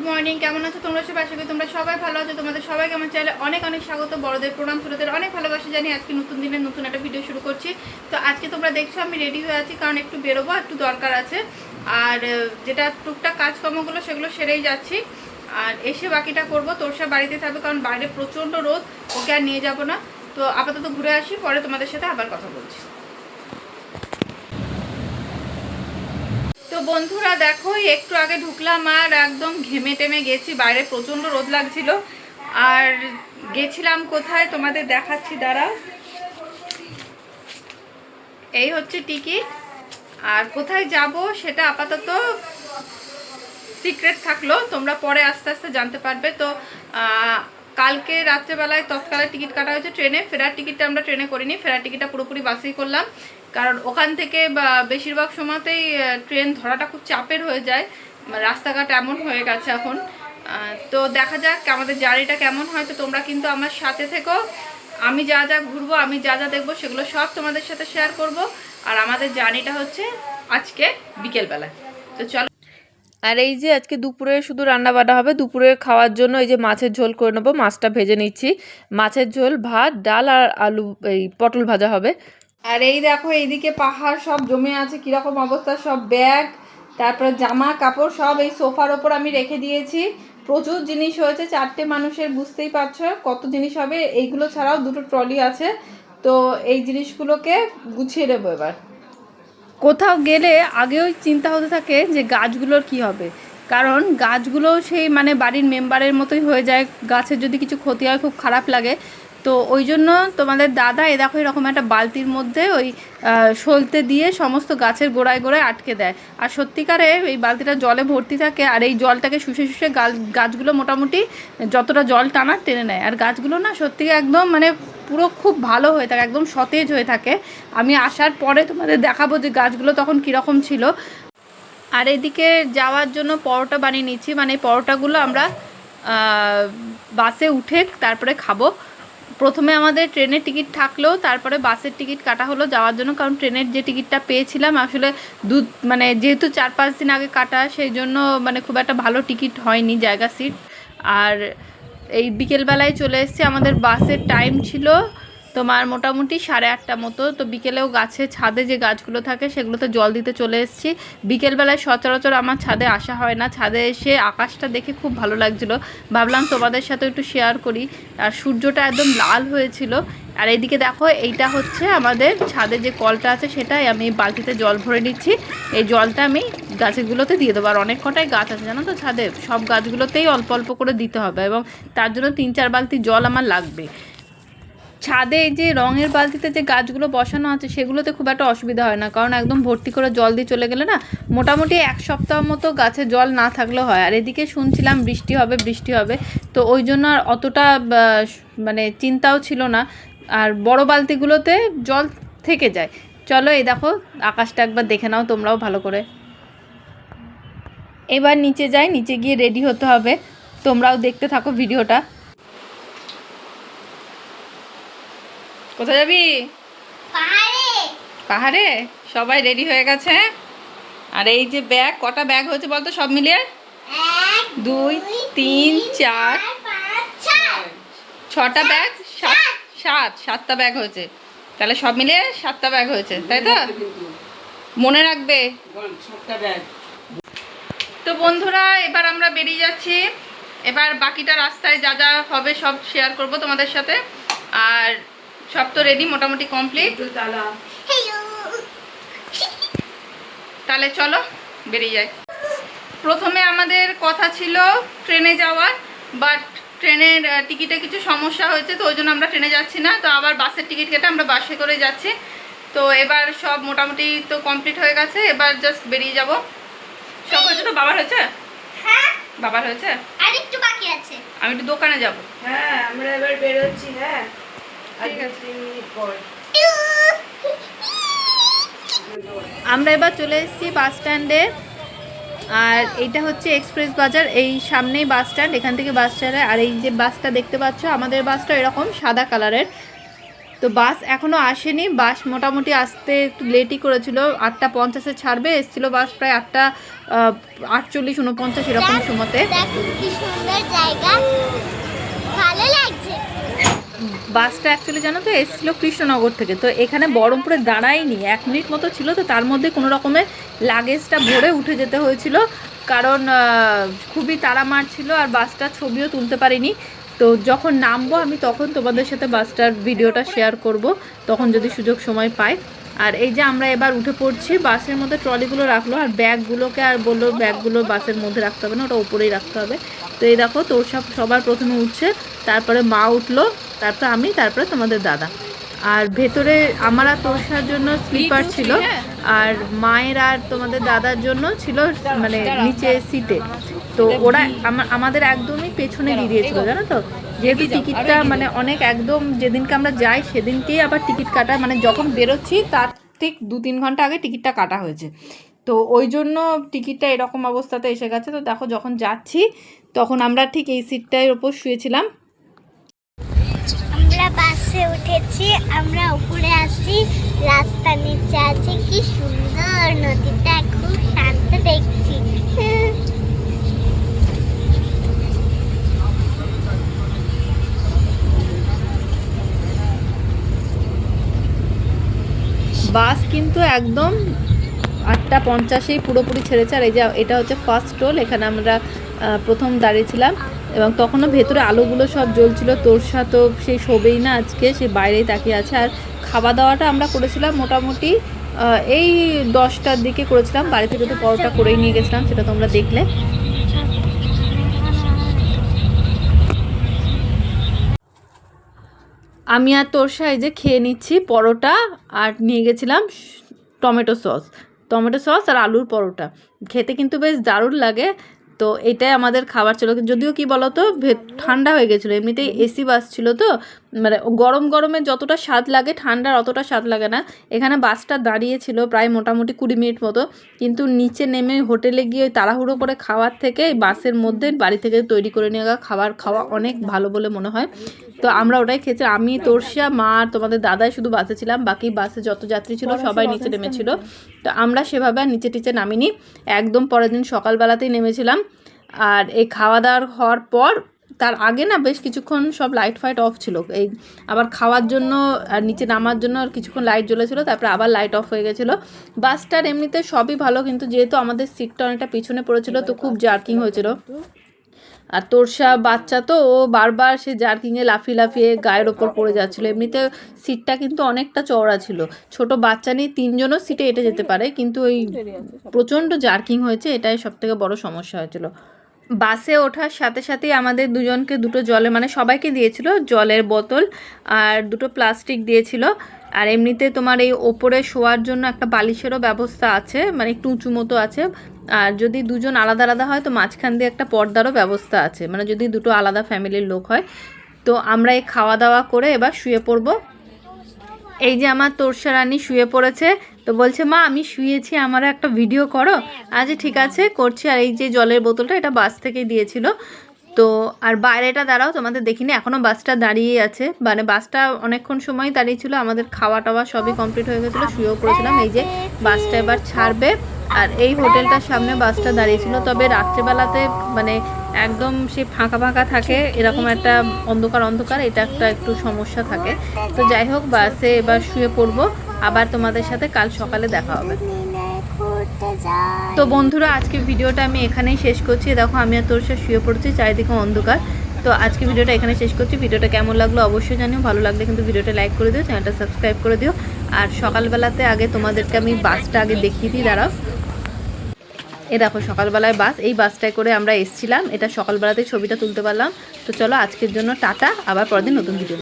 Morning, কেমন আছো তোমরা সবাই? আশা করি তোমরা সবাই ভালো আছো। তোমাদের সবাইকে আমার চ্যানেলে অনেক অনেক স্বাগত। বড়দের প্রণাম, ছোটদের অনেক ভালোবাসা জানি। আজকে নতুন দিনের নতুন একটা ভিডিও শুরু করছি। তো আজকে তোমরা দেখছো আমি রেডি হয়ে আছি, কারণ একটু বেরোবো, একটু দরকার আছে। আর যেটা টুকটাক কাজকর্মগুলো সেগুলো সেরেই যাচ্ছি। আর এসে বাকিটা করবো। তোরসা বাড়িতে থাকবে, কারণ বাইরে প্রচণ্ড রোদ, ওকে আর নিয়ে যাবো না। তো আপাতত ঘুরে আসি, পরে তোমাদের সাথে আবার কথা বলছি। তো বন্ধুরা দেখো, একটু আগে ঢুকলাম আর একদম ঘেমে টেমে গেছি, বাইরে প্রচণ্ড রোদ লাগছিল। আর গেছিলাম কোথায় তোমাদের দেখাচ্ছি, দাঁড়াও। এই হচ্ছে টিকিট। আর কোথায় যাব সেটা আপাতত সিক্রেট থাকলো, তোমরা পরে আস্তে আস্তে জানতে পারবে। তো কালকে রাত্রেবেলায় তৎকালে টিকিট কাটা হয়েছে ট্রেনে। ফেরার টিকিটটা আমরা ট্রেনে করিনি, ফেরার টিকিটটা পুরোপুরি বাসেই করলাম, কারণ ওখান থেকে বেশিরভাগ সময়তেই ট্রেন ধরাটা খুব চাপের হয়ে যায়। রাস্তাঘাট এমন হয়ে গেছে এখন। তো দেখা যাক আমাদের জার্নিটা কেমন হয়। তো তোমরা কিন্তু আমার সাথে থেকো। আমি যা যা ঘুরবো, আমি যা যা দেখবো, সেগুলো সব তোমাদের সাথে শেয়ার করব। আর আমাদের জার্নিটা হচ্ছে আজকে বিকেলবেলায়। তো চলো। আর এই যে আজকে দুপুরে শুধু রান্না বান্না হবে। দুপুরে খাওয়ার জন্য এই যে মাছের ঝোল করে নেবো, মাছটা ভেজে নিচ্ছি। মাছের ঝোল, ভাত, ডাল আর আলু এই পটল ভাজা হবে। আর এই দেখো, এইদিকে পাহাড় সব জমে আছে, কিরকম অবস্থা। সব ব্যাগ, তারপর জামা কাপড় সব এই সোফার ওপর আমি রেখে দিয়েছি। প্রচুর জিনিস হয়েছে, 4টে মানুষের, বুঝতেই পারছো কত জিনিস হবে। এইগুলো ছাড়াও 2টো ট্রলি আছে। তো এই জিনিসগুলোকে গুছিয়ে দেবো এবার। কোথাও গেলে আগেও চিন্তা হতে থাকে যে গাছগুলোর কি হবে, কারণ গাছগুলো সেই মানে বাড়ির মেম্বারের মতোই হয়ে যায়। গাছের যদি কিছু ক্ষতি হয় খুব খারাপ লাগে। তো ওই জন্য তোমাদের দাদা দেখো এরকম একটা বালতির মধ্যে ওই সলতে দিয়ে সমস্ত গাছের গোড়ায় গোড়ায় আটকে দেয়। আর সত্যিকারে এই বালতিটা জলে ভর্তি থাকে, আর এই জলটাকে শুষে শুষে গাছগুলো মোটামুটি যতটা জল টানার টেনে নেয়। আর গাছগুলো না সত্যি একদম মানে পুরো খুব ভালো হয়ে থাকে, একদম সতেজ হয়ে থাকে। আমি আসার পরে তোমাদের দেখাবো যে গাছগুলো তখন কীরকম ছিল। আর এদিকে যাওয়ার জন্য পরোটা বানিয়ে নিচ্ছি, মানে পরোটাগুলো আমরা বাসে উঠে তারপরে খাবো। প্রথমে আমাদের ট্রেনের টিকিট থাকলেও তারপরে বাসের টিকিট কাটা হলো যাওয়ার জন্য, কারণ ট্রেনের যে টিকিটটা পেয়েছিলাম আসলে মানে যেহেতু 4-5 দিন আগে কাটা, সেই জন্য মানে খুব একটা ভালো টিকিট হয়নি, জায়গা সিট। আর এই বিকেলবেলায় চলে এসেছি। আমাদের বাসের টাইম ছিল তোমার মোটামুটি 8:30 মতো। তো বিকেলেও গাছের ছাদে যে গাছগুলো থাকে সেগুলোতে জল দিতে চলে এসেছি। বিকেলবেলায় সচরাচর আমার ছাদে আসা হয় না। ছাদে এসে আকাশটা দেখে খুব ভালো লাগছিলো, ভাবলাম তোমাদের সাথে একটু শেয়ার করি। আর সূর্যটা একদম লাল হয়েছিল। আর এইদিকে দেখো, এইটা হচ্ছে আমাদের ছাদে যে কলটা আছে, সেটাই আমি বালতিতে জল ভরে নিচ্ছি। এই জলটা আমি গাছগুলোতে দিয়ে দেবো। আর অনেক কটাই গাছ আছে জানো তো ছাদে, সব গাছগুলোতেই অল্প অল্প করে দিতে হবে, এবং তার জন্য 3-4 বালতি জল আমার লাগবে। ছাদে এই যে রঙের বালতিতে যে গাছগুলো বসানো আছে সেগুলোতে খুব একটা অসুবিধা হয় না, কারণ একদম ভর্তি করে জল দিয়ে চলে গেলে না মোটামুটি 1 সপ্তাহ মতো গাছে জল না থাকলেও হয়। আর এদিকে শুনছিলাম বৃষ্টি হবে বৃষ্টি হবে, তো ওই জন্য আর অতটা মানে চিন্তাও ছিল না। আর বড় বালতিগুলোতে জল থেকে যায়। চলো এই দেখো, আকাশটা একবার দেখে নাও তোমরাও ভালো করে। এবার নিচে যাই, নিচে গিয়ে রেডি হতে হবে। তোমরাও দেখতে থাকো ভিডিওটা। কোথায় যাবি? পাহাড়ে। পাহাড়ে? সবাই রেডি হয়ে গেছে। আর এই যে ব্যাগ, কটা ব্যাগ হয়েছে বলতো সব মিলিয়ে? 1 2 3 4 6টা ব্যাগ, 7টা ব্যাগ হয়েছে। তাহলে সব মিলিয়ে 7টা ব্যাগ হয়েছে, তাই তো? মনে রাখবে। তো বন্ধুরা, এবার আমরা বেরিয়ে যাচ্ছি। এবার বাকিটা রাস্তায় যা যা হবে সব শেয়ার করব তোমাদের সাথে। আর সব তো রেডি, মোটামুটি কমপ্লিট। তাহলে চলো বেরিয়ে যাই। প্রথমে আমাদের কথা ছিল ট্রেনে যাওয়ার, বাট ট্রেনের টিকিটে কিছু সমস্যা হয়েছে, তো ওই জন্য আমরা ট্রেনে যাচ্ছি না। তো আবার বাসের টিকিট কেটে আমরা বাসে করে যাচ্ছি। তো এবার সব মোটামুটি তো কমপ্লিট হয়ে গেছে, এবার জাস্ট বেরিয়ে যাব। সব হয়েছে তো? বাবার হয়েছে? হ্যাঁ, বাবার হয়েছে, আর একটু বাকি আছে। আমি একটু দোকানে যাব। হ্যাঁ, আমরা এবার বেরোচ্ছি। হ্যাঁ, ঠিক আছে। 3 মিনিট পর আমরা এবার চলে এসেছি বাস স্ট্যান্ডে। আর এইটা হচ্ছে এক্সপ্রেস বাজার, এই সামনেই বাস স্ট্যান্ড, এখান থেকে বাস ছাড়ে। আর এই যে বাসটা দেখতে পাচ্ছ, আমাদের বাসটা এরকম সাদা কালারের। তো তো বাস এখনও আসেনি, বাস মোটামুটি আসতে একটু লেটই করেছিল, 8:50 ছাড়বে, এসেছিলো বাস প্রায় 8:48, 49 এরকম সময়তে। দেখো কি সুন্দর জায়গা, ভালো লাগছে। বাসটা অ্যাকচুয়ালি জানো তো এসেছিলো কৃষ্ণনগর থেকে, তো এখানে বহরমপুরে দাঁড়ায়নি, 1 মিনিট মতো ছিল, তো তার মধ্যে কোনো রকমের লাগেজটা ভরে উঠে যেতে হয়েছিল, কারণ খুবই তাড়া মারছিল আর বাসটার ছবিও তুলতে পারিনি। তো যখন নামবো আমি তখন তোমাদের সাথে বাসটার ভিডিওটা শেয়ার করব, তখন যদি সুযোগ সময় পাই। আর এই যে আমরা এবার উঠে পড়ছি, বাসের মধ্যে ট্রলিগুলো রাখলো আর ব্যাগগুলোকে আর বললো ব্যাগগুলো বাসের মধ্যে রাখতে হবে না, ওটা উপরেই রাখতে হবে। তো এই দেখো তোর সবার প্রথমে উঠছে, তারপরে মা উঠলো, তারপরে আমি, তারপরে তোমাদের দাদা। আর ভেতরে আমার আর তোরসার জন্য স্লিপার ছিল, আর মায়ের আর তোমাদের দাদার জন্য ছিল মানে নিচে সিটে। তো ওরা আমাদের একদমই পেছনে দিয়ে দিয়েছিল জানো তো, যেহেতু টিকিটটা মানে অনেক একদম যেদিনকে আমরা যাই সেদিনকেই আবার টিকিট কাটা, মানে যখন বেরোচ্ছি তার ঠিক 2-3 ঘন্টা আগে টিকিটটা কাটা হয়েছে। তো ওই জন্য টিকিটটা এরকম অবস্থাতে এসে গেছে। তো দেখো যখন যাচ্ছি তখন আমরা ঠিক এই সিটটার ওপর শুয়েছিলাম। আমরা বাসে উঠেছি, আমরা উপরে আসি, রাস্তা নিচে আছে, কি সুন্দর নদীটা, খুব শান্ত দেখছি। বাস কিন্তু একদম 8:50 পুরোপুরি ছেড়েছে। আর এই যে এটা হচ্ছে ফার্স্ট টোল, এখানে আমরা প্রথম দাঁড়িয়েছিলাম এবং তখনও ভেতরে আলোগুলো সব জ্বলছিল। তোরসা তো সেই শোবেই না আজকে, সে বাইরেই তাকিয়ে আছে। আর খাওয়া দাওয়াটা আমরা করেছিলাম মোটামুটি এই 10টার দিকে করেছিলাম, বাড়ি থেকে তো পরোটা করেই নিয়ে গেছিলাম, সেটা তোমরা দেখলে। আমি আর তোরসা এই যে খেয়ে নিচ্ছি পরোটা, আর নিয়ে গেছিলাম টমেটো সস আর আলুর পরোটা, খেতে কিন্তু বেশ দারুণ লাগে। তো এটাই আমাদের খাবার ছিল, যদিও কি বলতো ঠান্ডা হয়ে গেছিলো, এমনিতেই এসি বাস ছিল তো, মানে গরমে যতটা স্বাদ লাগে ঠান্ডার অতটা স্বাদ লাগে না। এখানে বাসটা দাঁড়িয়েছিল প্রায় মোটামুটি 20 মিনিট মতো, কিন্তু নিচে নেমে হোটেলে গিয়ে ওই তাড়াহুড়ো করে খাওয়ার থেকে বাসের মধ্যে বাড়ি থেকে তৈরি করে নিয়ে খাবার খাওয়া অনেক ভালো বলে মনে হয়। তো আমরা ওটাই খেয়েছি, আমি তোরসা মা আর তোমাদের দাদাই শুধু বাসে ছিলাম, বাকি বাসে যত যাত্রী ছিল সবাই নিচে নেমেছিল। তো আমরা সেভাবে আর নিচে টিচে নামিনি, একদম পরের দিন সকালবেলাতেই নেমেছিলাম। আর এই খাওয়া দাওয়ার হওয়ার পর তার আগে না বেশ কিছুক্ষণ সব লাইট ফাইট অফ ছিল, এই আবার খাওয়ার জন্য আর নিচে নামার জন্য আর কিছুক্ষণ লাইট জ্বলেছিল, তারপরে আবার লাইট অফ হয়ে গেছিলো। বাসটার এমনিতে সবই ভালো, কিন্তু যেহেতু আমাদের সিটটা অনেকটা পিছনে পড়েছিল তো খুব জার্কিং হয়েছিল। আর তোরসা বাচ্চা তো, ও বারবার সে জার্কিংয়ে লাফিয়ে গায়ের ওপর পড়ে যাচ্ছিলো। এমনিতে সিটটা কিন্তু অনেকটা চওড়া ছিল, ছোট বাচ্চা নিয়ে 3 জনও সিটে এঁটে যেতে পারে, কিন্তু ওই প্রচণ্ড জার্কিং হয়েছে, এটাই সবথেকে বড় সমস্যা হয়েছিল। বাসে ওঠার সাথে সাথেই আমাদের দুজনকে দুটো জলে মানে সবাইকে দিয়েছিল জলের বোতল আর দুটো প্লাস্টিক দিয়েছিল। আর এমনিতে তোমার এই ওপরে শোয়ার জন্য একটা বালিশেরও ব্যবস্থা আছে, মানে একটু উঁচু মতো আছে। আর যদি দুজন আলাদা আলাদা হয় তো মাঝখান দিয়ে একটা পর্দারও ব্যবস্থা আছে, মানে যদি দুটো আলাদা ফ্যামিলির লোক হয়। তো আমরা এই খাওয়া দাওয়া করে এবার শুয়ে পড়বো। এই যে আমার তোরসা রানী শুয়ে পড়েছে, তো বলছে মা আমি শুয়েছি, আমারও একটা ভিডিও করো। আচ্ছা ঠিক আছে করছি। আর এই যে জলের বোতলটা এটা বাস থেকেই দিয়েছিল। তো আর বাইরেটা দাঁড়াও তোমাদের দেখিনি, এখনও বাসটা দাঁড়িয়ে আছে, মানে বাসটা অনেকক্ষণ সময় দাঁড়িয়েছিল, আমাদের খাওয়া টাওয়া সবই কমপ্লিট হয়ে গেছিলো, শুয়েও পড়েছিলাম। এই যে বাসটা এবার ছাড়বে, আর এই হোটেলটার সামনে বাসটা দাঁড়িয়েছিল। তবে রাত্রেবেলাতে মানে একদম সে ফাঁকা থাকে, এরকম একটা অন্ধকার, এটা একটু সমস্যা থাকে। তো যাই হোক বাসে এবার শুয়ে পড়বো, আবার তোমাদের সাথে কাল সকালে দেখা হবে। তো বন্ধুরা আজকে ভিডিওটা আমি এখানেই শেষ করছি। দেখো আমি আর তোরসা শুয়ে পড়েছি, চারিদিকে অন্ধকার। তো আজকে ভিডিওটা এখানে শেষ করছি। ভিডিওটা কেমন লাগলো অবশ্যই জানিও, ভালো লাগলে কিন্তু ভিডিওটা লাইক করে দিও, চ্যানেলটা সাবস্ক্রাইব করে দিও। আর সকালবেলাতে আগে তোমাদেরকে আমি বাসটা আগে দেখিয়ে দিই, দাঁড়াও। এ দেখো সকালবেলায় বাস, এই বাসটায় করে আমরা এসেছিলাম, এটা সকালবেলাতে ছবিটা তুলতে পারলাম। তো চলো আজকের জন্য টাটা, আবার পরের দিন নতুন ভিডিও।